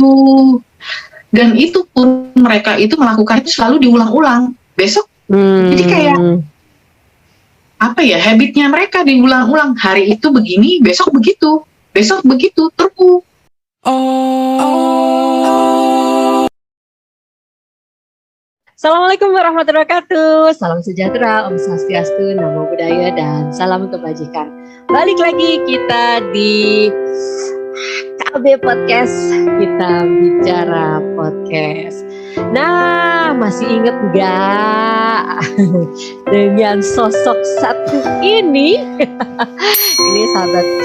gitu. Dan itu pun mereka itu melakukan itu selalu diulang-ulang. Besok jadi kayak apa ya, habitnya mereka diulang-ulang. Hari itu begini, besok begitu terus. Assalamualaikum warahmatullahi wabarakatuh. Salam sejahtera, Om Swastiastu, Namo Buddhaya, dan salam kebajikan. Balik lagi kita di KB Podcast, kita bicara podcast. Nah, masih inget gak dengan sosok satu ini? Ini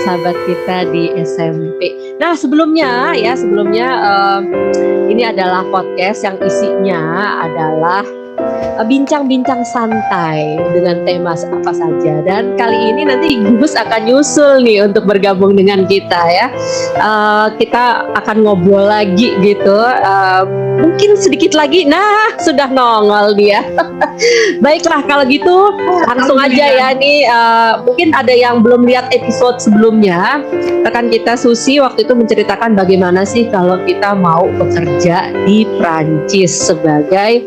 sahabat kita di SMP. Nah, sebelumnya ini adalah podcast yang isinya adalah bincang-bincang santai dengan tema apa saja. Dan kali ini nanti Gus akan nyusul nih untuk bergabung dengan kita ya. Kita akan ngobrol lagi gitu. Mungkin sedikit lagi, nah sudah nongol dia. Baiklah kalau gitu langsung aja ya nih. Mungkin ada yang belum lihat episode sebelumnya. Rekan kita Susi waktu itu menceritakan bagaimana sih kalau kita mau bekerja di Prancis sebagai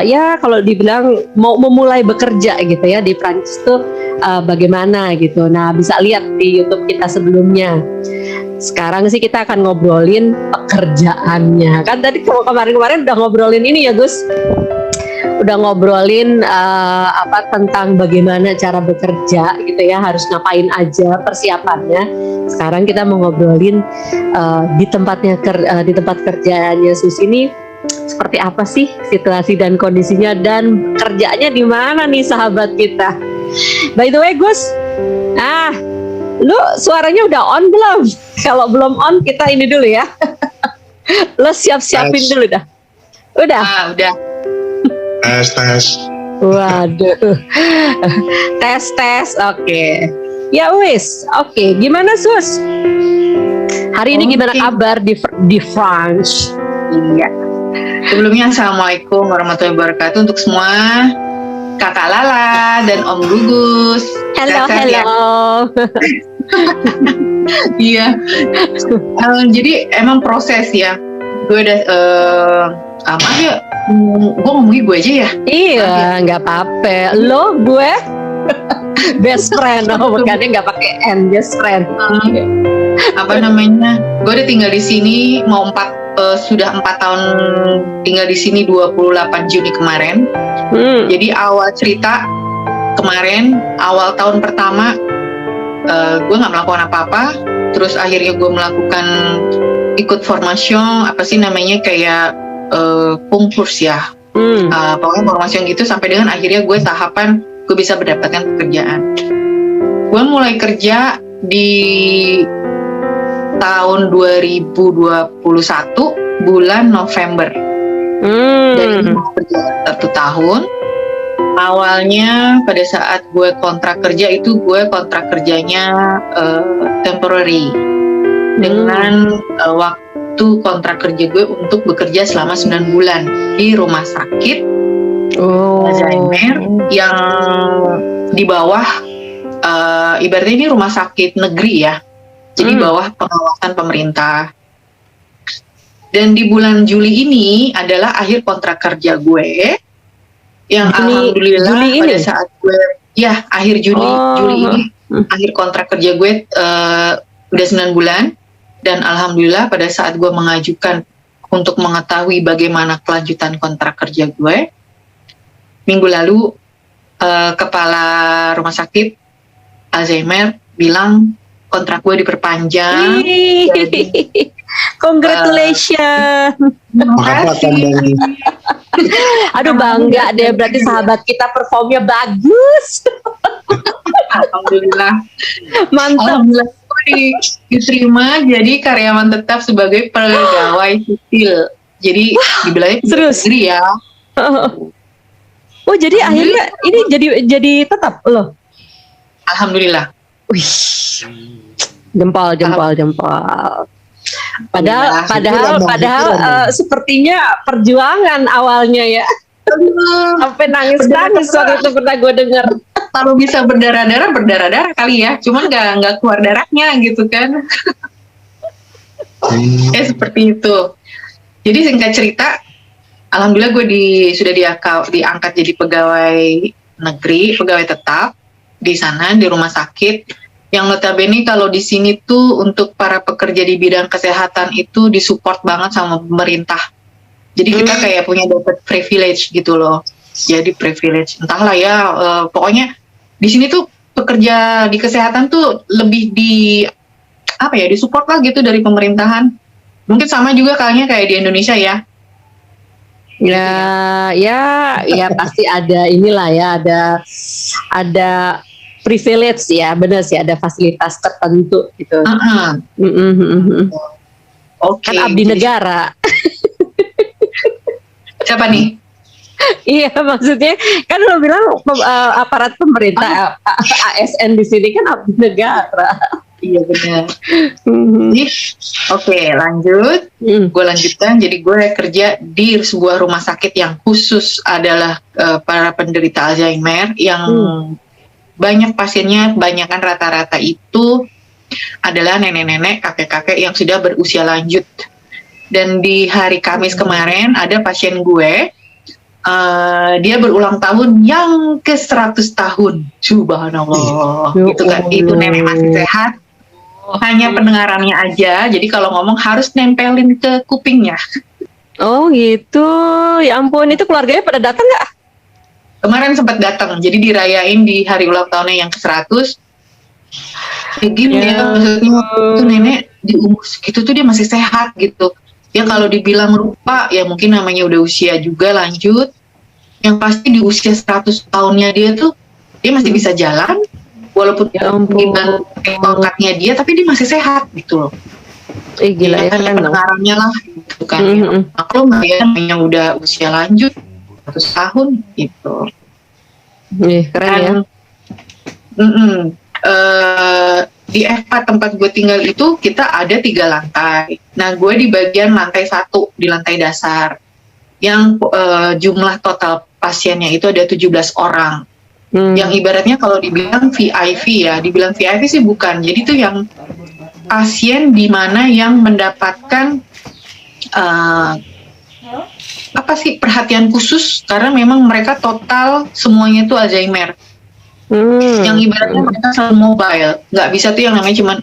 ya kalau dibilang mau memulai bekerja gitu ya di Prancis tuh bagaimana gitu. Nah bisa lihat di YouTube kita sebelumnya. Sekarang sih kita akan ngobrolin pekerjaannya. Kan tadi kemarin udah ngobrolin ini ya Gus. Udah ngobrolin tentang bagaimana cara bekerja gitu ya, harus ngapain aja persiapannya. Sekarang kita mau ngobrolin di tempat kerjaannya Sus ini seperti apa sih situasi dan kondisinya dan kerjanya di mana nih sahabat kita. By the way Gus, lu suaranya udah on belum? Kalau belum on kita ini dulu ya. Lo siapin dulu dah. Udah. Udah. Tes. Waduh. Tes. Oke. Ya wis. Oke. Gimana Sus? Hari ini gimana kabar di France? Iya. Sebelumnya Assalamualaikum warahmatullahi wabarakatuh untuk semua Kakak Lala dan Om Gugus. Hello. Iya. Jadi emang proses ya. Gue udah maaf ya, gue ngomongin gue aja ya. Iya, nggak apa-apa. Lo gue best friend, bukannya nggak pakai N, best friend. Gue udah tinggal di sini sudah 4 tahun tinggal di sini 28 Juni kemarin. Jadi awal cerita kemarin, awal tahun pertama gue nggak melakukan apa-apa. Terus akhirnya gue melakukan ikut formation kayak konkurs ya. Pokoknya formation gitu sampai dengan akhirnya gue tahapan gue bisa mendapatkan pekerjaan. Gue mulai kerja di tahun 2021 bulan November. Dari kerja 1 tahun. Awalnya pada saat gue kontrak kerja itu gue kontrak kerjanya temporary dengan waktu kontrak kerja gue untuk bekerja selama 9 bulan di rumah sakit Alzheimer yang di bawah ibaratnya ini rumah sakit negeri ya. Jadi bawah pengawasan pemerintah. Dan di bulan Juli ini adalah akhir kontrak kerja gue. Yang alhamdulillah pada saat gue akhir Juli ini akhir kontrak kerja gue udah 9 bulan. Dan alhamdulillah pada saat gue mengajukan untuk mengetahui bagaimana kelanjutan kontrak kerja gue, minggu lalu kepala rumah sakit Alzheimer bilang kontrak gue diperpanjang. Congratulations. Makasih. Aduh bangga deh, berarti sahabat kita performnya bagus. Alhamdulillah. Mantap. Alhamdulillah diterima jadi karyawan tetap sebagai pegawai sipil. Jadi dibilangnya serius ya. Oh jadi akhirnya ini jadi tetap loh. Alhamdulillah. Wih. Jempol. Padahal sepertinya perjuangan awalnya ya. Sampai nangis waktu itu pernah gue dengar. Kalau bisa berdarah-darah kali ya. Cuman nggak keluar darahnya gitu kan. Seperti itu. Jadi singkat cerita, alhamdulillah gue sudah diangkat jadi pegawai negeri, pegawai tetap di sana di rumah sakit. Yang notabene kalau di sini tuh untuk para pekerja di bidang kesehatan itu disupport banget sama pemerintah. Jadi kita kayak punya dapat privilege gitu loh. Jadi privilege, entahlah ya, pokoknya di sini tuh pekerja di kesehatan tuh lebih disupport lah gitu dari pemerintahan. Mungkin sama juga kayaknya kayak di Indonesia ya. Ya pasti ada inilah ya, ada privilege ya, benar sih, ada fasilitas tertentu gitu. Oke. Kan abdi negara. Siapa nih? Iya, maksudnya kan lo bilang aparat pemerintah, ASN di sini kan abdi negara. Iya benar. Oke, lanjut. Gue lanjutkan. Jadi gue kerja di sebuah rumah sakit yang khusus adalah para penderita Alzheimer yang banyak pasiennya, kebanyakan rata-rata itu adalah nenek-nenek, kakek-kakek yang sudah berusia lanjut. Dan di hari Kamis kemarin ada pasien gue, dia berulang tahun yang ke 100 tahun. Subhanallah. Itu nenek masih sehat. Hanya pendengarannya aja, jadi kalau ngomong harus nempelin ke kupingnya. Oh gitu, ya ampun, itu keluarganya pada datang nggak? Kemarin sempat datang, jadi dirayain di hari ulang tahunnya yang ke-100. Gini ya, maksudnya itu nenek di umur segitu tuh dia masih sehat gitu. Ya kalau dibilang lupa, ya mungkin namanya udah usia juga lanjut. Yang pasti di usia 100 tahunnya dia masih bisa jalan. Walaupun dibantu tongkatnya dia, tapi dia masih sehat gitu loh. Gila ya, keren dong. Pendengarannya lah gitu kan. Aku nggak ya, yang udah usia lanjut 100 tahun gitu. Keren ya. Di F4 tempat gue tinggal itu kita ada 3 lantai. Nah gue di bagian lantai 1, di lantai dasar. Yang jumlah total pasiennya itu ada 17 orang. Yang ibaratnya kalau dibilang VIP ya, dibilang VIP sih bukan. Jadi itu yang pasien di mana yang mendapatkan perhatian khusus karena memang mereka total semuanya itu Alzheimer. Yang ibaratnya mereka selalu mobile, nggak bisa tuh yang namanya cuman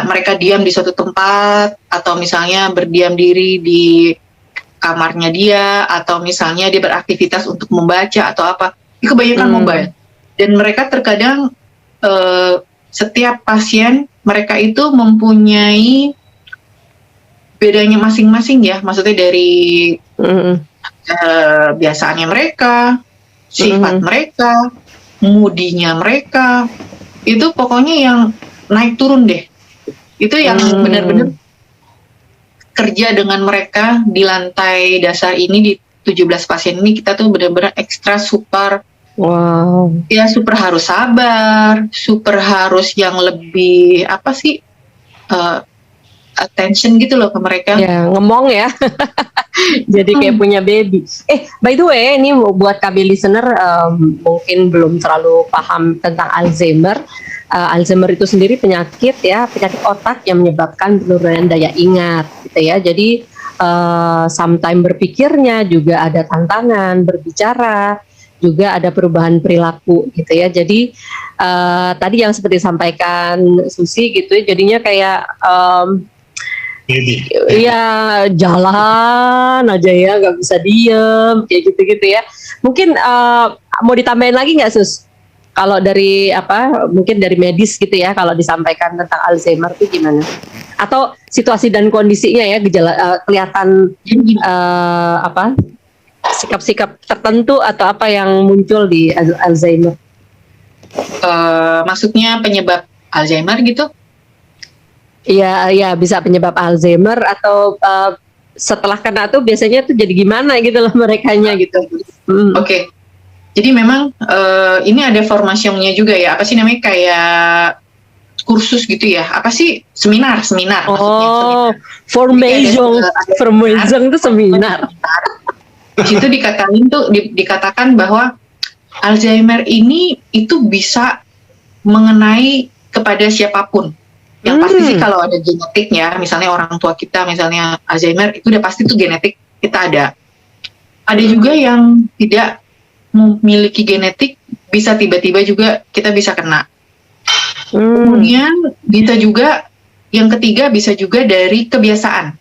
mereka diam di suatu tempat atau misalnya berdiam diri di kamarnya dia atau misalnya dia beraktivitas untuk membaca atau apa. Kebanyakan mobile, dan mereka terkadang setiap pasien mereka itu mempunyai bedanya masing-masing ya, maksudnya dari kebiasaannya mereka, sifat mereka, moodinya mereka, itu pokoknya yang naik turun deh. Itu yang benar-benar kerja dengan mereka di lantai dasar ini, di 17 pasien ini kita tuh benar-benar ekstra super. Wow. Ya super harus sabar, super harus yang lebih attention gitu loh ke mereka. Ya, ngomong ya. Jadi kayak punya baby. By the way, ini buat KB listener mungkin belum terlalu paham tentang Alzheimer. Alzheimer itu sendiri penyakit otak yang menyebabkan penurunan daya ingat gitu ya. Jadi sometimes berpikirnya juga ada tantangan, berbicara juga ada perubahan perilaku gitu ya. Jadi tadi yang seperti disampaikan Susi gitu ya, jadinya kayak ya jalan aja ya, nggak bisa diem kayak gitu-gitu ya. Mungkin mau ditambahin lagi nggak Sus? Kalau dari mungkin dari medis gitu ya, kalau disampaikan tentang Alzheimer itu gimana? Atau situasi dan kondisinya ya, gejala kelihatan sikap-sikap tertentu atau apa yang muncul di Alzheimer? Maksudnya penyebab Alzheimer gitu? Iya bisa penyebab Alzheimer atau setelah kena tuh biasanya tuh jadi gimana gitu loh merekanya gitu. Oke. Jadi memang ini ada formasinya juga ya. Apa sih namanya, kayak kursus gitu ya? Apa sih seminar maksudnya? Oh, formation itu seminar. Di situ dikatakan bahwa Alzheimer ini itu bisa mengenai kepada siapapun. Yang pasti sih kalau ada genetiknya, misalnya orang tua kita misalnya Alzheimer, itu udah pasti tuh genetik kita ada. Ada juga yang tidak memiliki genetik, bisa tiba-tiba juga kita bisa kena. Kemudian bisa juga, yang ketiga bisa juga dari kebiasaan.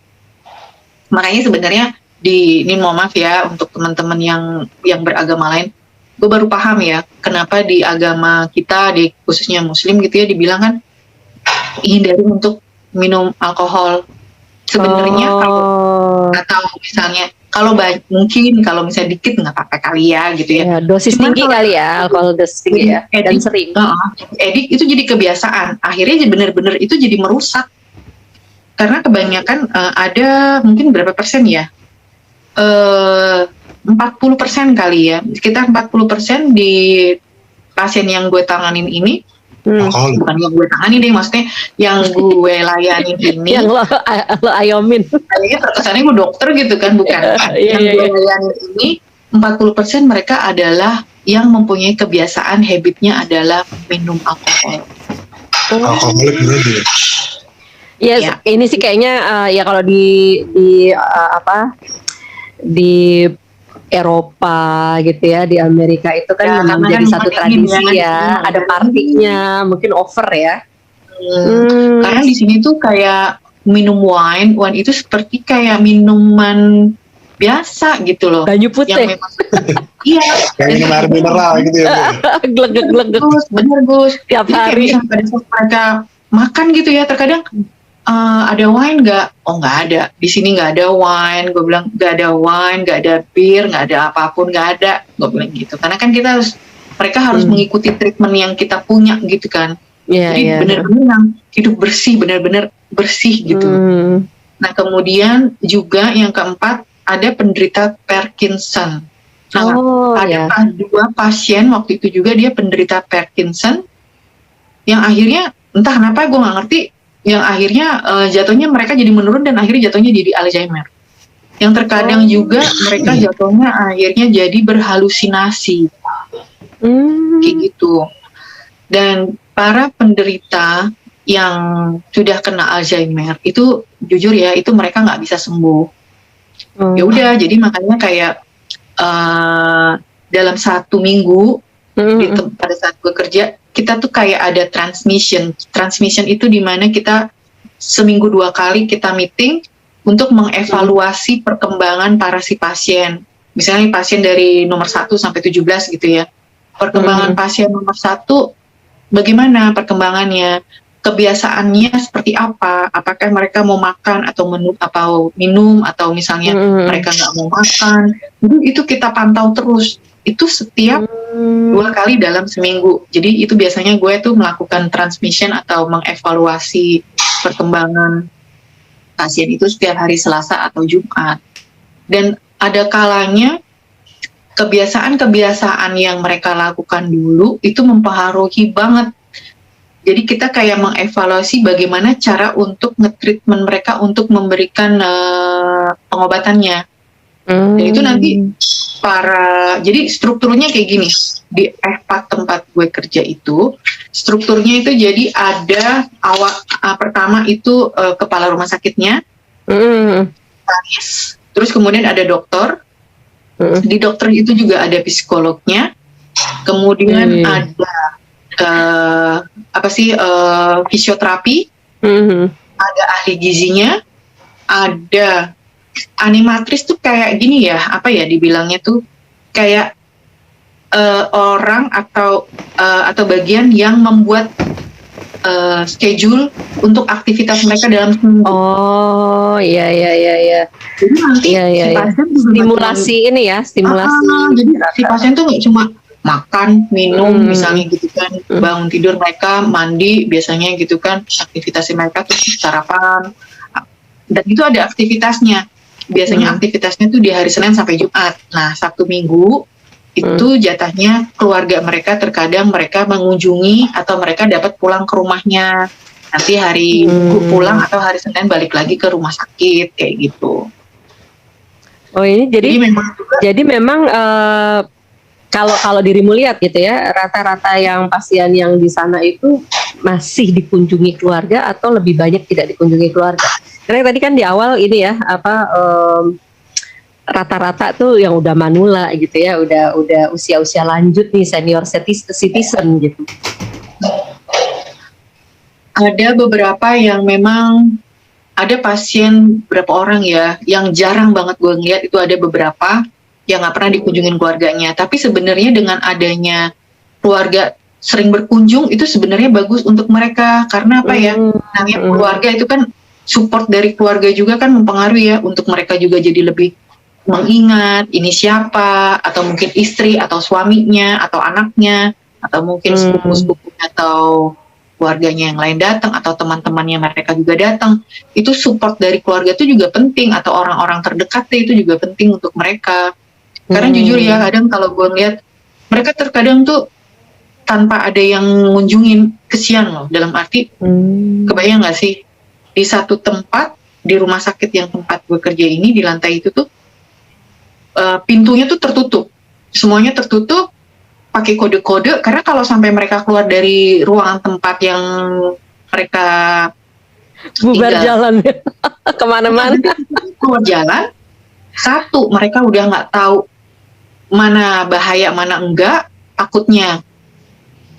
Makanya sebenarnya ini mohon maaf ya untuk teman-teman yang beragama lain, gue baru paham ya kenapa di agama kita, di khususnya Muslim gitu ya, dibilang kan hindari untuk minum alkohol. Sebenarnya kalau atau misalnya kalau mungkin kalau misalnya dikit nggak apa-apa kali ya gitu ya. Dosis Cuman tinggi kali ya, alkohol dosis tinggi ya, dan sering. Edik itu jadi kebiasaan. Akhirnya benar-benar itu jadi merusak. Karena kebanyakan ada mungkin berapa persen ya? 40% kali ya. Sekitar 40% di pasien yang gue tanganin ini. Bukan yang gue tangani deh, maksudnya yang gue layanin ini. Yang lo ayomin. Kayaknya terkesannya gue dokter gitu kan, bukan. Yang gue layanin ini 40% mereka adalah yang mempunyai kebiasaan, habitnya adalah minum alkohol. Alkoholik gitu ya? Yes, ya. Ini sih kayaknya ya kalau di Eropa gitu ya, di Amerika itu kan memang jadi satu tradisi ya, ada partinya, mungkin over ya. Karena di sini tuh kayak minum wine itu seperti kayak minuman biasa gitu loh. Banyu putih. Yang memang, iya. Kayak minum air mineral gitu ya. Glegek. Bener Gus. Tiap hari. Kayak pada saat mereka makan gitu ya, terkadang ada wine nggak? Oh nggak ada. Di sini nggak ada wine. Gue bilang nggak ada wine, nggak ada bir, nggak ada apapun, nggak ada. Gue bilang gitu. Karena kan mereka harus mengikuti treatment yang kita punya gitu kan. Jadi benar-benar yang hidup bersih, benar-benar bersih gitu. Nah kemudian juga yang keempat ada penderita Parkinson. Nah ada 2 pasien waktu itu juga dia penderita Parkinson, yang akhirnya entah kenapa gue nggak ngerti. Yang akhirnya jatuhnya mereka jadi menurun dan akhirnya jatuhnya jadi Alzheimer. Yang terkadang juga mereka jatuhnya akhirnya jadi berhalusinasi. Kayak gitu. Dan para penderita yang sudah kena Alzheimer itu jujur ya, itu mereka nggak bisa sembuh. Ya udah, jadi makanya kayak dalam 1 minggu pada saat gue kerja, kita tuh kayak ada transmission itu di mana kita seminggu 2 kali kita meeting untuk mengevaluasi perkembangan para si pasien. Misalnya pasien dari nomor 1 sampai 17 gitu ya. Perkembangan pasien nomor 1 bagaimana perkembangannya, kebiasaannya seperti apa, apakah mereka mau makan atau minum atau misalnya mereka nggak mau makan. Itu kita pantau terus. Itu setiap 2 kali dalam seminggu. Jadi itu biasanya gue tuh melakukan transmission atau mengevaluasi perkembangan pasien itu setiap hari Selasa atau Jumat. Dan ada kalanya kebiasaan-kebiasaan yang mereka lakukan dulu itu mempengaruhi banget. Jadi kita kayak mengevaluasi bagaimana cara untuk nge-treatment mereka untuk memberikan pengobatannya. Dan itu nanti jadi strukturnya kayak gini, di FPAT tempat gue kerja itu strukturnya itu jadi ada pertama itu kepala rumah sakitnya, terus kemudian ada dokter, di dokter itu juga ada psikolognya, kemudian ada fisioterapi, ada ahli gizinya, ada animatris tuh kayak gini ya, dibilangnya tuh kayak orang atau bagian yang membuat schedule untuk aktivitas mereka dalam seminggu. Oh iya. Jadi nanti si pasien stimulasi. Jadi si pasien tuh nggak cuma makan, minum misalnya gitu kan, bangun tidur mereka mandi biasanya gitu kan, aktivitas mereka tuh sarapan, dan itu ada aktivitasnya. Biasanya aktivitasnya tuh di hari Senin sampai Jumat. Nah, Sabtu Minggu itu jatahnya keluarga mereka, terkadang mereka mengunjungi atau mereka dapat pulang ke rumahnya. Nanti hari Minggu pulang atau hari Senin balik lagi ke rumah sakit kayak gitu. Oh ini jadi memang Kalau dirimu lihat gitu ya, rata-rata yang pasien yang di sana itu masih dikunjungi keluarga atau lebih banyak tidak dikunjungi keluarga? Karena tadi kan di awal ini ya rata-rata tuh yang udah manula gitu ya, udah usia-usia lanjut nih, senior citizen gitu. Ada beberapa yang memang ada pasien berapa orang ya yang jarang banget gue ngeliat, itu ada beberapa yang nggak pernah dikunjungin keluarganya. Tapi sebenarnya dengan adanya keluarga sering berkunjung itu sebenarnya bagus untuk mereka, karena apa ya, namanya keluarga itu kan support dari keluarga juga kan mempengaruhi ya, untuk mereka juga jadi lebih mengingat ini siapa, atau mungkin istri atau suaminya atau anaknya, atau mungkin sepupu-sepupunya atau keluarganya yang lain datang, atau teman-temannya mereka juga datang. Itu support dari keluarga itu juga penting, atau orang-orang terdekatnya itu juga penting untuk mereka. Karena jujur ya, kadang kalau gue ngeliat mereka terkadang tuh tanpa ada yang ngunjungin, kesian loh, dalam arti kebayang gak sih di satu tempat, di rumah sakit yang tempat gue kerja ini, di lantai itu tuh pintunya tuh tertutup, semuanya tertutup pakai kode-kode, karena kalau sampai mereka keluar dari ruangan tempat yang mereka bubar jalan kemana-mana, keluar jalan, satu mereka udah nggak tahu mana bahaya mana enggak, takutnya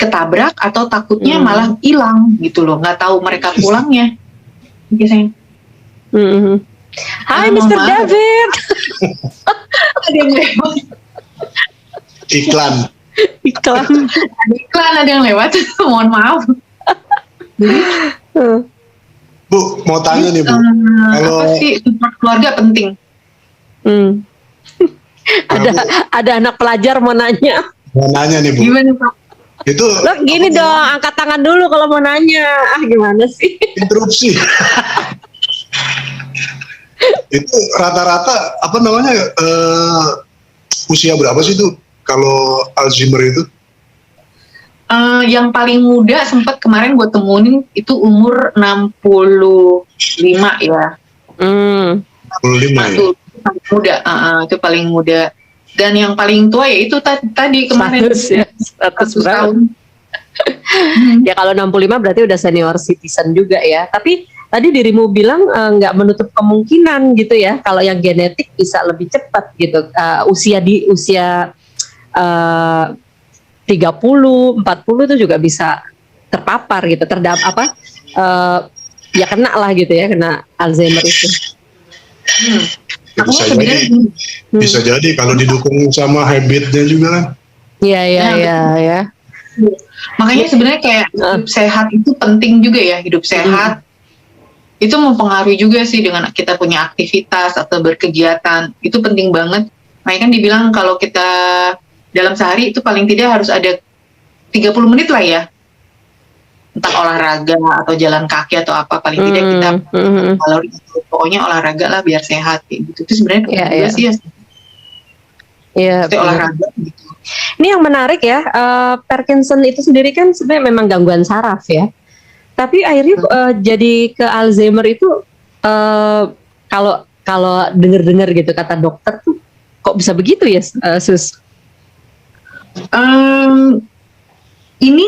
ketabrak atau takutnya malah hilang gitu loh, nggak tahu mereka pulangnya. Biasanya. Hai Mr. David. Ada yang lewat. Iklan. Iklan ada yang lewat. Mohon maaf. Bu, mau tanya nih Bu. Kalau apa sih, support keluarga penting. Ada anak pelajar mau nanya. Mau nanya nih Bu. Gimana Pak? Itu Lo gini dong, angkat tangan dulu kalau mau nanya. Gimana sih? interupsi. Itu rata-rata apa namanya usia berapa sih tuh kalau Alzheimer itu? Yang paling muda sempat kemarin gue temuin itu umur 65 ya. 65 ya. Itu paling muda, itu paling muda. Dan yang paling tua ya itu tadi kemarin 100 tahun. Ya kalau 65 berarti udah senior citizen juga ya. Tapi tadi dirimu bilang nggak menutup kemungkinan gitu ya, kalau yang genetik bisa lebih cepat gitu, usia 30, 40 itu juga bisa terpapar gitu, ya kena lah gitu ya, kena Alzheimer itu. Bisa jadi kalau didukung sama habitnya juga kan. Iya. Makanya sebenarnya kayak hidup sehat itu penting juga ya, hidup sehat. Itu mempengaruhi juga sih dengan kita punya aktivitas atau berkegiatan, itu penting banget. Makanya kan dibilang kalau kita dalam sehari itu paling tidak harus ada 30 menit lah ya, entah olahraga atau jalan kaki atau apa, paling tidak kita kalau pokoknya olahraga lah biar sehat kayak gitu. Itu sebenarnya penting juga sih ya. Iya, olahraga gitu. Ini yang menarik ya, Parkinson itu sendiri kan sebenarnya memang gangguan saraf ya. Tapi akhirnya jadi ke Alzheimer itu kalau dengar gitu kata dokter tuh kok bisa begitu ya, Sus? Ini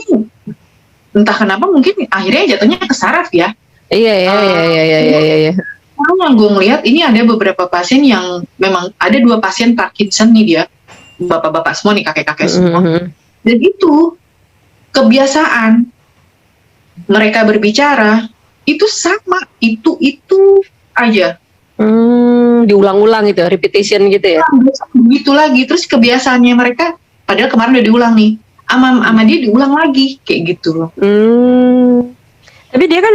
entah kenapa mungkin akhirnya jatuhnya ke saraf ya. Iya. Kalau yang gue ngeliat ini ada beberapa pasien yang memang ada 2 pasien Parkinson nih, dia bapak-bapak semua nih, kakek-kakek semua. Dan itu kebiasaan mereka berbicara itu sama, itu aja. Diulang-ulang gitu, repetition gitu ya. Begitu lagi, terus kebiasaannya mereka, padahal kemarin udah diulang nih, sama dia diulang lagi kayak gitu loh. Tapi dia kan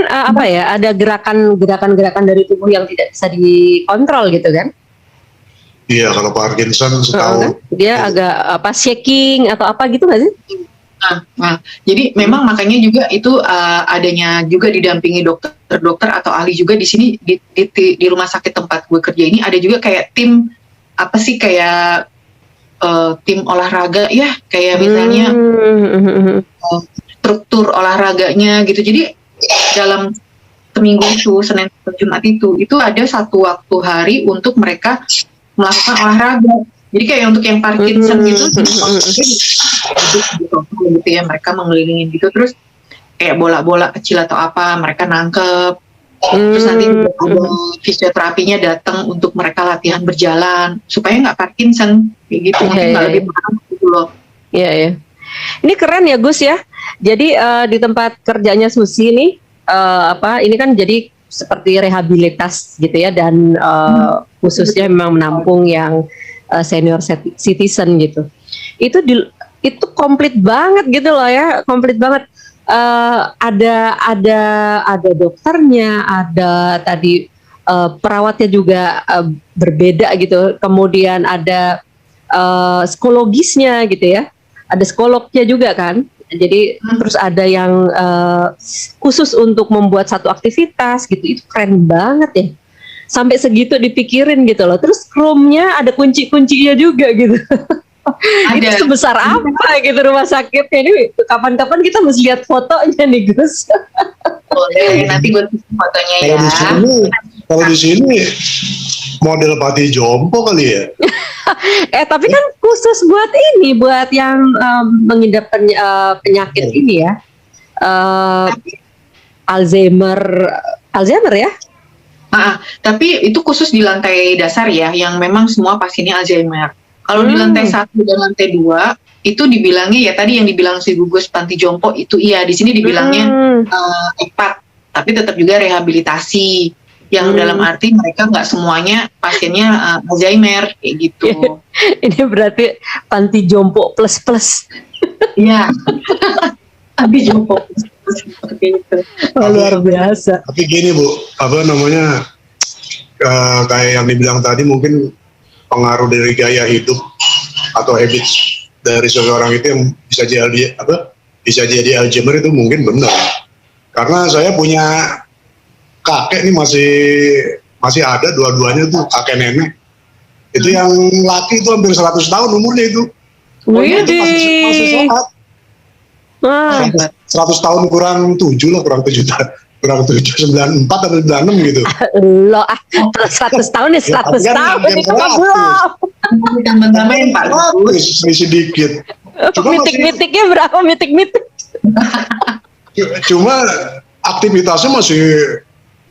ada gerakan-gerakan dari tubuh yang tidak bisa dikontrol gitu kan? Iya, kalau Parkinson setahu dia agak shaking atau apa gitu nggak sih? Jadi memang makanya juga itu adanya juga didampingi dokter atau ahli juga di sini di rumah sakit tempat gue kerja ini, ada juga kayak tim tim olahraga ya, kayak misalnya struktur olahraganya gitu. Jadi dalam seminggu itu, Senin sampai Jumat itu ada satu waktu hari untuk mereka melakukan olahraga. Jadi kayak untuk yang Parkinson gitu, gitu ya, mereka mengelilingin gitu, terus kayak bola-bola kecil atau apa mereka nangkep. Terus nanti ada fisioterapinya datang untuk mereka latihan berjalan supaya nggak Parkinson kayak gitu, mungkin nggak lebih parah gitu loh. Iya ya. Ini keren ya Gus ya. Jadi di tempat kerjanya Susi nih ini kan jadi seperti rehabilitas gitu ya, dan khususnya memang menampung yang senior citizen gitu. Itu komplit banget gitu loh ya, komplit banget. Ada dokternya, ada tadi perawatnya juga berbeda gitu. Kemudian ada psikologisnya gitu ya. Ada psikolognya juga kan. Jadi terus ada yang khusus untuk membuat satu aktivitas gitu. Itu keren banget ya. Sampai segitu dipikirin gitu loh. Terus roomnya ada kunci-kuncinya juga gitu. Ini sebesar apa gitu rumah sakitnya ini? Kapan-kapan kita mesti lihat fotonya nih Gus. Boleh, nanti gue kasih fotonya ya. Kalau di sini model Pati Jompo kali ya. Tapi kan khusus buat ini, buat yang mengidap penyakit ini ya, Alzheimer ya. Tapi itu khusus di lantai dasar ya, yang memang semua pasiennya Alzheimer. Kalau di lantai 1 dan lantai 2 itu dibilangnya ya tadi yang dibilang si gugus panti jompo itu iya, di sini dibilangnya EPAT, tapi tetap juga rehabilitasi yang dalam arti mereka nggak semuanya pasiennya Alzheimer kayak gitu. Ini berarti panti jompo plus. Iya. Panti jompo seperti itu. Luar biasa. Tapi gini Bu, kayak yang dibilang tadi mungkin pengaruh dari gaya hidup atau habit dari seseorang itu yang bisa jadi Alzheimer itu mungkin benar. Karena saya punya kakek nih masih ada dua-duanya tuh, kakek nenek. Itu yang laki itu hampir 100 tahun umurnya itu. Itu masih sehat. 100 tahun kurang 7 lah, kurang 7 94 atau 96 gitu. Loh, 100 tahun ya 100 tahun itu mah belum. Tambah-tambahin Pak. Sedikit. Mitik-mitiknya berapa mitik-mitik? Cuma aktivitasnya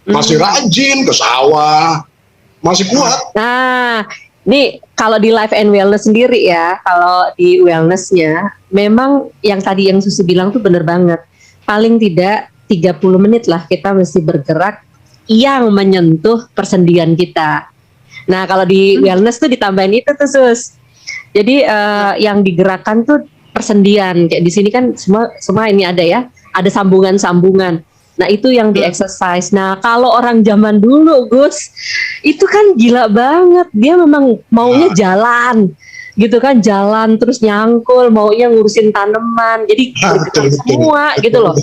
masih rajin ke sawah, masih kuat. Nah, nih kalau di Life and Wellness sendiri ya, kalau di wellnessnya memang yang tadi yang Susi bilang tuh bener banget. Paling tidak 30 menit lah kita mesti bergerak yang menyentuh persendian kita. Nah kalau di wellness tuh ditambahin itu tuh Sus. Jadi yang digerakkan tuh persendian. Kayak di sini kan semua ini ada ya, ada sambungan-sambungan. Nah itu yang di exercise. Nah kalau orang zaman dulu Gus, itu kan gila banget. Dia memang maunya jalan gitu kan, jalan terus nyangkul, maunya ngurusin tanaman. Jadi semua gitu loh.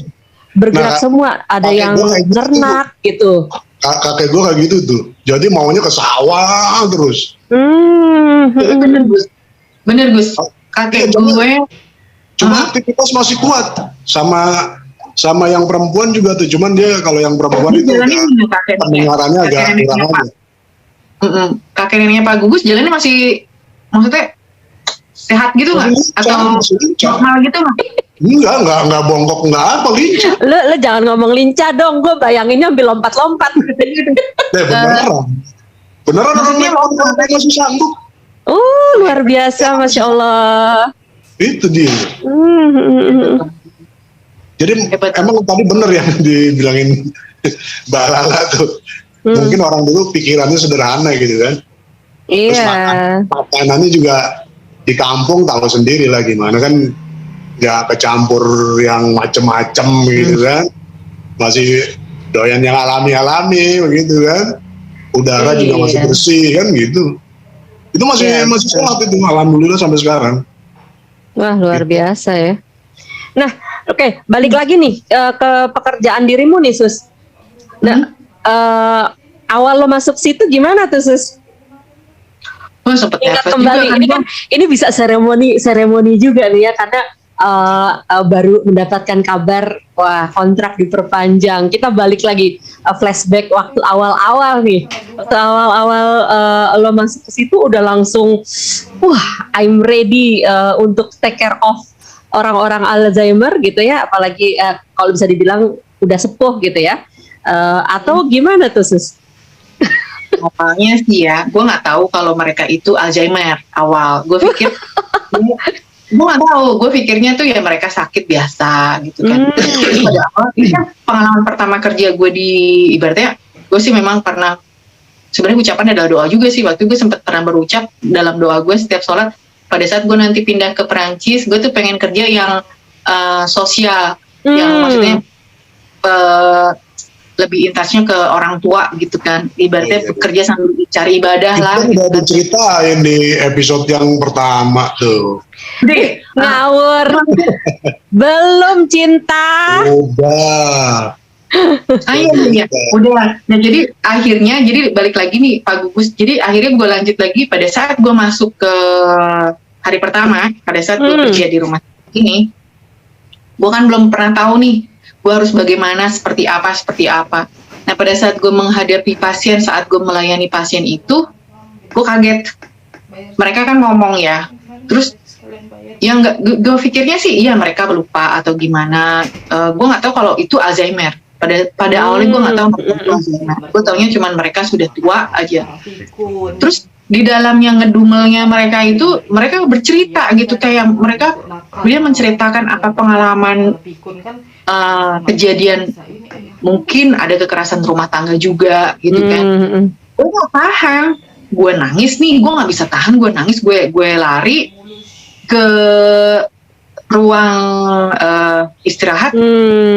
Bergerak semua, ada yang ternak gitu. Kakek gue kayak gitu tuh, jadi maunya ke sawah terus. Bener Gus, kakek gue. Cuma aktivitas masih kuat, sama yang perempuan juga tuh. Cuman dia kalau yang perempuan itu pendengarannya agak kurang aja. Kakek neneknya Pak Gugus jalannya masih, maksudnya sehat gitu nggak? Atau normal gitu nggak? Enggak bongkok, enggak apa, lincah. Lu jangan ngomong lincah dong, gue bayanginnya ambil lompat-lompat. Beneran orang masih sanggup. Luar biasa, Masya Allah. Itu dia. Jadi emang tadi bener yang dibilangin Mbak Lala tuh. Mungkin orang dulu pikirannya sederhana gitu kan. Iya. Terus makanannya juga di kampung tahu sendiri lah gimana kan. Nggak kecampur yang macem-macem gitu kan, masih doyan yang alami-alami begitu kan, udara juga masih bersih kan gitu, itu masih sehat itu, alhamdulillah sampai sekarang. Wah luar biasa ya. Nah oke, balik lagi nih ke pekerjaan dirimu nih Sus. Nah awal lo masuk situ gimana tuh Sus? Sempet ingat kembali juga, ini kan ini bisa seremoni juga nih ya, karena baru mendapatkan kabar wah kontrak diperpanjang. Kita balik lagi flashback waktu awal-awal nih. Waktu awal-awal lo masuk ke situ udah langsung wah I'm ready untuk take care of orang-orang Alzheimer gitu ya, apalagi kalau bisa dibilang udah sepuh gitu ya. Atau gimana tuh Sus? Awalnya sih ya, gue nggak tahu kalau mereka itu Alzheimer awal. Gue pikir, gue nggak tahu. Gue pikirnya tuh ya mereka sakit biasa gitu kan. Pada awal ini kan pengalaman pertama kerja gue di ibaratnya, gue sih memang pernah. Sebenarnya ucapan adalah doa juga sih. Waktu gue sempat pernah berucap dalam doa gue setiap sholat. Pada saat gue nanti pindah ke Perancis, gue tuh pengen kerja yang sosial, yang maksudnya lebih intensnya ke orang tua gitu kan, ibaratnya bekerja sambil cari ibadah lah. Itu udah diceritain di episode yang pertama tuh. Ngawur. Belum cinta. Udah. Iya, udah. Nah jadi akhirnya, jadi balik lagi nih Pak Gugus. Jadi akhirnya gue lanjut lagi pada saat gue masuk ke hari pertama, pada saat gue kerja di rumah ini, gue kan belum pernah tahu nih gue harus bagaimana, seperti apa. Nah pada saat gue menghadapi pasien, saat gue melayani pasien itu, gue kaget. Mereka kan ngomong ya, terus yang gue pikirnya sih, iya mereka lupa atau gimana. Gue nggak tahu kalau itu Alzheimer. Pada awalnya gue nggak tahu itu Alzheimer. Gue taunya cuma mereka sudah tua aja. Terus di dalamnya ngedumelnya mereka itu, mereka bercerita gitu, kayak dia menceritakan apa pengalaman kejadian, mungkin ada kekerasan rumah tangga juga gitu kan. Gue gak paham, gue nangis nih, gue gak bisa tahan, gue nangis, gue lari ke ruang istirahat,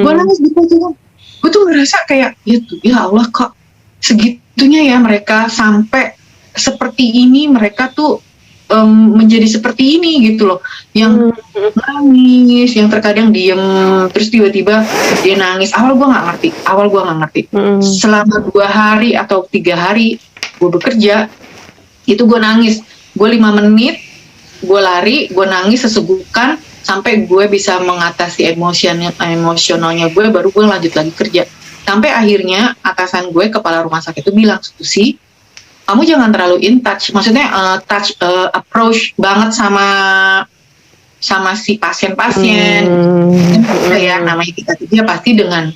gue nangis gitu aja. Gue tuh ngerasa kayak ya Allah kok segitunya ya mereka sampai seperti ini, mereka tuh menjadi seperti ini gitu loh, yang nangis, yang terkadang diem, terus tiba-tiba dia nangis. Awal gue nggak ngerti. Selama 2 hari atau 3 hari gue bekerja, itu gue nangis. Gue 5 menit, gue lari, gue nangis sesegukan sampai gue bisa mengatasi emosionalnya gue, baru gue lanjut lagi kerja. Sampai akhirnya atasan gue, kepala rumah sakit itu bilang, Susi, kamu jangan terlalu in touch, maksudnya approach banget sama si pasien-pasien. Ya namanya kita kerja pasti dengan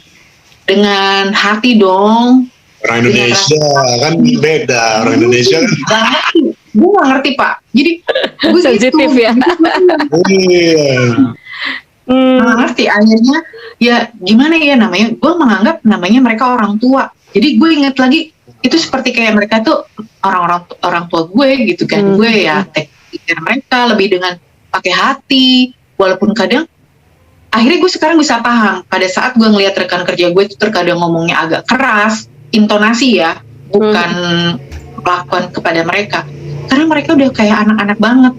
hati dong. Orang Indonesia kan beda, orang Indonesia kan. Gue nggak ngerti Pak, jadi gue sensitif gitu. Ya. Nggak ngerti, akhirnya ya gimana ya namanya, gue menganggap namanya mereka orang tua. Jadi gue ingat lagi, itu seperti kayak mereka tuh orang tua gue gitu kan. Gue ya take care mereka lebih dengan pakai hati, walaupun kadang akhirnya gue sekarang bisa paham pada saat gue ngelihat rekan kerja gue itu terkadang ngomongnya agak keras, intonasi ya, bukan kelakuan kepada mereka, karena mereka udah kayak anak-anak banget.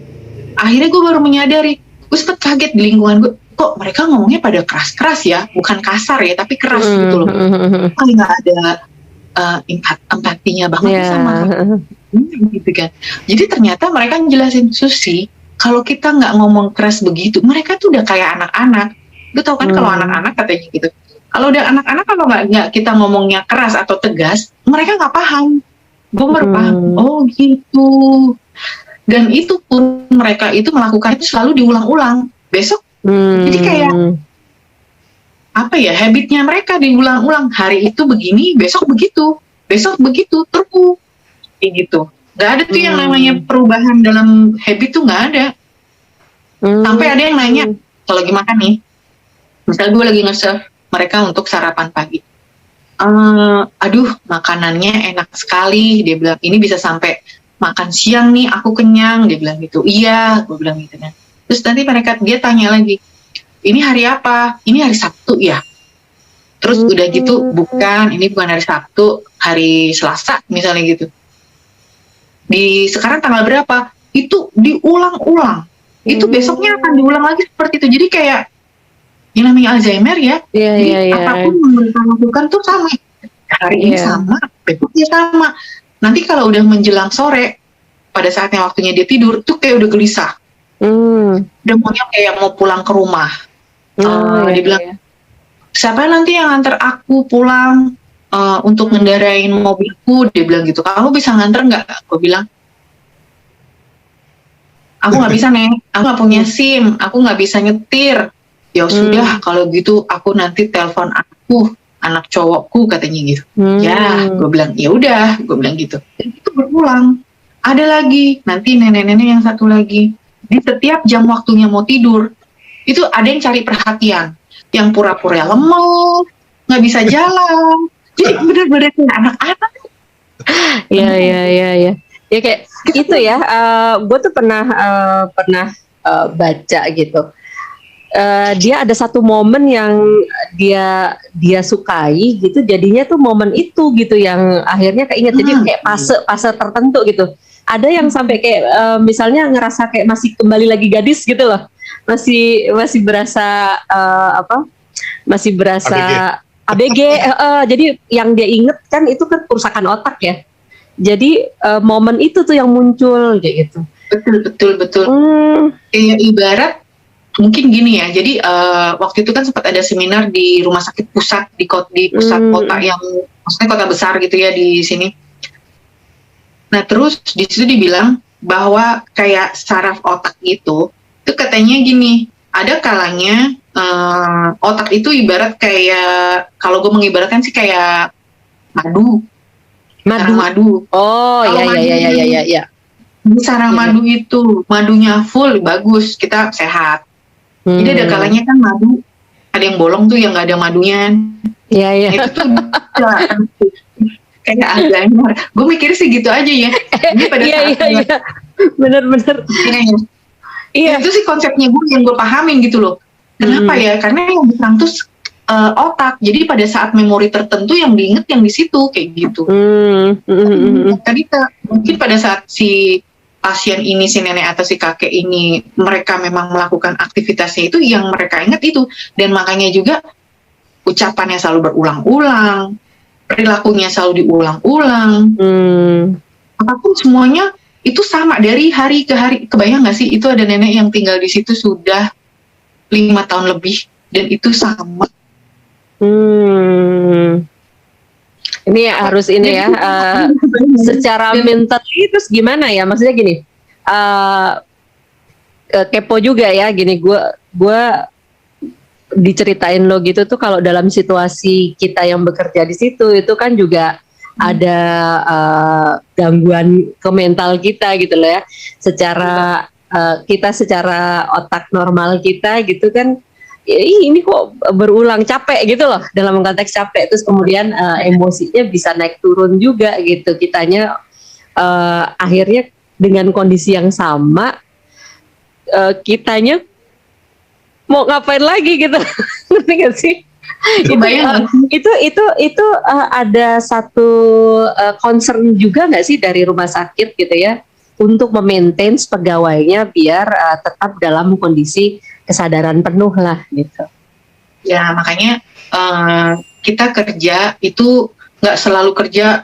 Akhirnya gue baru menyadari, gue sempat kaget di lingkungan gue, kok mereka ngomongnya pada keras-keras ya, bukan kasar ya, tapi keras gitu loh. Kayak nggak ada empatinya banget sama gitu kan. Jadi ternyata mereka ngejelasin, Susi, kalau kita nggak ngomong keras begitu, mereka tuh udah kayak anak-anak. Lu tau kan kalau anak-anak katanya gitu. Kalau udah anak-anak, kalau nggak kita ngomongnya keras atau tegas, mereka nggak paham. Gue baru paham, oh gitu. Dan itu pun mereka itu melakukan itu selalu diulang-ulang. Besok, jadi kayak apa ya, habitnya mereka diulang-ulang. Hari itu begini, besok begitu terus kayak gitu. Gak ada tuh yang namanya perubahan dalam habit tuh gak ada. Sampai ada yang nanya, kalau lagi makan nih, misalnya gue lagi nge-serve mereka untuk sarapan pagi, aduh makanannya enak sekali, dia bilang, ini bisa sampai makan siang nih, aku kenyang, dia bilang gitu. Iya, gue bilang gitu kan. Terus nanti dia tanya lagi, ini hari apa? Ini hari Sabtu ya? Terus udah gitu, bukan, ini bukan hari Sabtu, hari Selasa misalnya gitu. Sekarang tanggal berapa? Itu diulang-ulang. Itu besoknya akan diulang lagi seperti itu. Jadi kayak yang namanya Alzheimer ya. Jadi apapun yang mereka lakukan tuh sama. Hari ini sama, besoknya sama. Nanti kalau udah menjelang sore, pada saatnya waktunya dia tidur, tuh kayak udah gelisah. Dia maunya kayak mau pulang ke rumah. Dia bilang, siapa nanti yang nganter aku pulang untuk ngendarain mobilku? Dia bilang gitu. Kamu bisa nganter nggak? Gue bilang, aku nggak bisa nih, aku nggak punya SIM, aku nggak bisa nyetir. Ya sudah, kalau gitu aku nanti telepon aku, anak cowokku, katanya gitu. Ya, gue bilang ya udah, gue bilang gitu. Dan itu berulang. Ada lagi, nanti nenek-nenek yang satu lagi. Di setiap jam waktunya mau tidur, itu ada yang cari perhatian, yang pura-pura lemah, nggak bisa jalan. Jadi bener-bener kayak anak-anak. Ya. Ya kayak itu ya. Gue tuh pernah baca gitu. Dia ada satu momen yang dia sukai gitu, jadinya tuh momen itu gitu yang akhirnya keinget. Jadi kayak fase tertentu gitu. Ada yang sampai kayak misalnya ngerasa kayak masih kembali lagi gadis gitu loh, masih berasa masih berasa ABG. Jadi yang dia inget kan itu kan kerusakan otak ya. Jadi momen itu tuh yang muncul kayak gitu. Betul. Kayak ibarat mungkin gini ya. Jadi waktu itu kan sempat ada seminar di rumah sakit pusat di pusat kota yang maksudnya kota besar gitu ya di sini. Nah terus di situ dibilang bahwa kayak saraf otak itu katanya gini, ada kalanya otak itu ibarat kayak, kalau gue mengibaratkan sih kayak madu. Oh ya. Sarang madu itu madunya full bagus, kita sehat. Jadi ada kalanya kan madu ada yang bolong tuh yang nggak ada madunya. Iya. Itu tuh kayak Alzheimer. Gue mikir sih gitu aja ya. Ini pada iya. Bener. Iya. Itu sih konsepnya gue yang gue pahamin gitu loh. Kenapa ya? Karena yang diserang tuh otak. Jadi pada saat memori tertentu yang diinget yang di situ kayak gitu. Tadi mungkin pada saat si pasien ini, si nenek atau si kakek ini, mereka memang melakukan aktivitasnya itu yang mereka ingat itu, dan makanya juga ucapannya selalu berulang-ulang, perilakunya selalu diulang-ulang. Apapun semuanya itu sama dari hari ke hari. Kebayang nggak sih itu ada nenek yang tinggal di situ sudah 5 tahun lebih dan itu sama. Ini harus ini ya. Secara mental terus gimana ya? Maksudnya gini. Kepo juga ya. Gini, gue diceritain lo gitu tuh, kalau dalam situasi kita yang bekerja di situ itu kan juga ada gangguan ke mental kita gitu loh ya. Secara kita secara otak normal kita gitu kan, ini kok berulang, capek gitu loh, dalam konteks capek, terus kemudian emosinya bisa naik turun juga gitu. Kitanya akhirnya dengan kondisi yang sama, kitanya mau ngapain lagi gitu. Ngerti gak sih? Itu ada satu concern juga nggak sih dari rumah sakit gitu ya, untuk memaintain pegawainya biar tetap dalam kondisi kesadaran penuh lah gitu. Ya makanya kita kerja itu nggak selalu kerja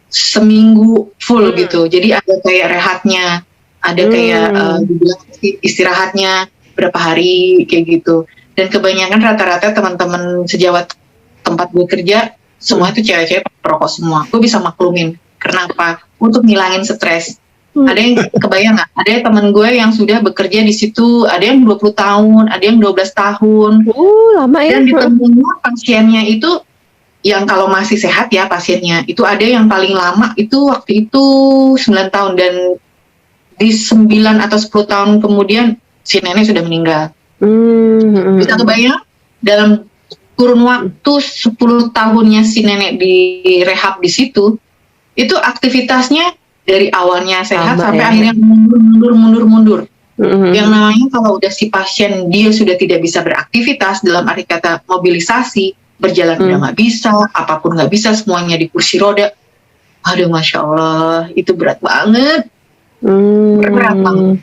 seminggu full gitu. Jadi ada kayak rehatnya, ada kayak istirahatnya berapa hari kayak gitu. Dan kebanyakan rata-rata teman-teman sejawat tempat gue kerja semua itu cewek-cewek perokok semua. Gue bisa maklumin. Kenapa? Untuk ngilangin stres. Ada yang kebayang nggak? Ada teman gue yang sudah bekerja di situ, ada yang 20 tahun, ada yang 12 tahun. Lama ya. Dan ditemunya pasiennya itu, yang kalau masih sehat ya pasiennya, itu ada yang paling lama itu waktu itu 9 tahun. Dan di 9 atau 10 tahun kemudian si nenek sudah meninggal. Bisa kebayang? Dalam kurun waktu 10 tahunnya si nenek di rehab di situ, itu aktivitasnya dari awalnya sehat sampai akhirnya mundur. Yang namanya kalau udah si pasien dia sudah tidak bisa beraktivitas, dalam arti kata mobilisasi, berjalan udah nggak bisa, apapun nggak bisa, semuanya di kursi roda. Aduh, Masya Allah, itu berat banget. Berat banget.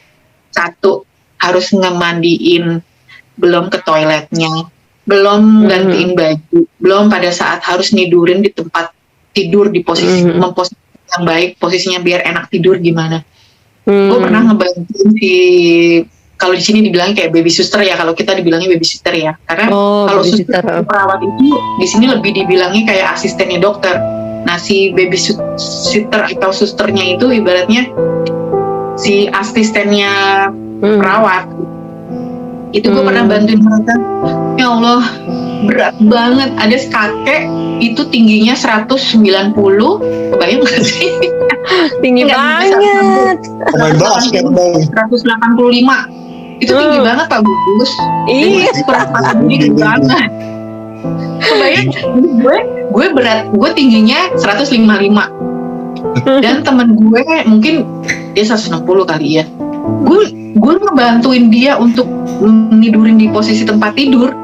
Satu, harus ngemandiin, belum ke toiletnya, belum gantiin baju, belum pada saat harus nidurin di tempat tidur di posisi memposisikan yang baik, posisinya biar enak tidur gimana. Gue pernah ngebantuin si kalau di sini dibilangnya kayak baby sister ya, kalau kita dibilangnya baby sitter ya, karena kalau suster perawat itu di sini lebih dibilangnya kayak asistennya dokter. Nah si baby sitter atau susternya itu ibaratnya si asistennya perawat. Itu gue pernah bantuin mereka, ya Allah berat banget. Ada kakek itu tingginya 190, kebayang gak sih? Tinggi banget. Pemain basket dong. 185 itu tinggi banget Pak Bagus. Iya. Tinggi banget. Kebayang gue berat, gue tingginya 155 dan temen gue mungkin dia 160 kali ya. Gue ngebantuin dia untuk nidurin di posisi tempat tidur.